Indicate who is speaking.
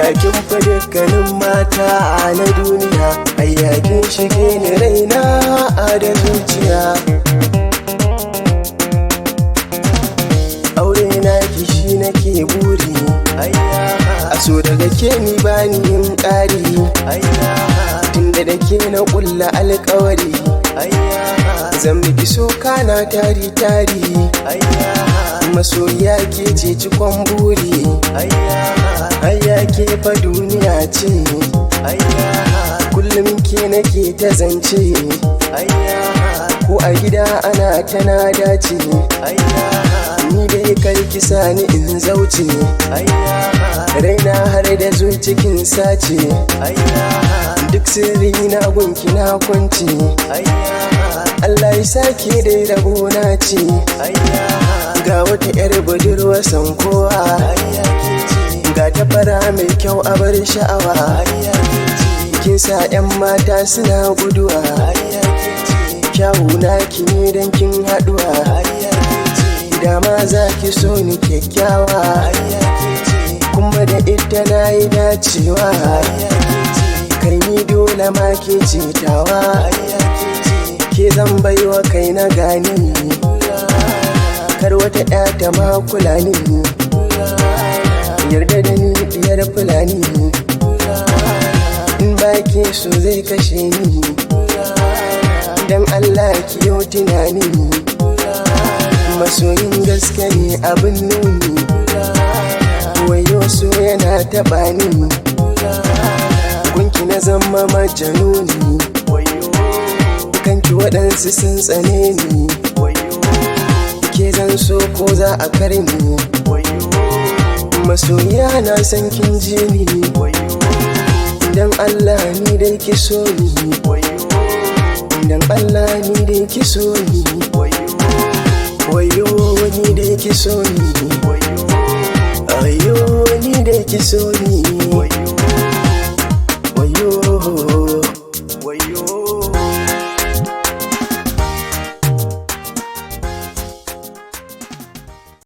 Speaker 1: ayyakin fa dukkanin mata na duniya, ayyakin shige ni raina da zuciya. Aure na ki shi nake buri, a so daga ke ni bani yin ƙari, tunda da ke na ƙulla alƙawari, zan miki so kana tari tari, masoyiya ke ce cikon buri, ayya ke fa duniya ce, kullum ke nake ta zance, ko a gida ana tana dace, ni dai karki sani in zauce, raina har da cikin sace, duk sirri na gunki na kwance, Allah ya sake dai rabona ce, ga wata yar budurwa san kowa, ga ta fara mai kyau a bar sha'awa, kin sa 'yan mata suna guduwa, kyawu na ki ne don kin haduwa, dama za ki so ni kyakkyawa, kuma da ita na yi dacewa, karni dole ma ke cetawa, ke zan baiwa kai na gani, kar wata ta ma kula ni, yarda da ni diyar fulani, in ba ke so zai kashe ni, dan Allah ki yau tunani, masoyin gaske ne abin nuni, wayo so yana taɓa ni, gunki na zama majanuni, kanki waɗansu sun tsane ni, ke zan so ko za a karni, masoya na san kin ji ni, dan Allah ni dai ki so ni, dan Allah ni dai ki so ni, wayo ni dai ki so ni, ayo ni dai ki so ni.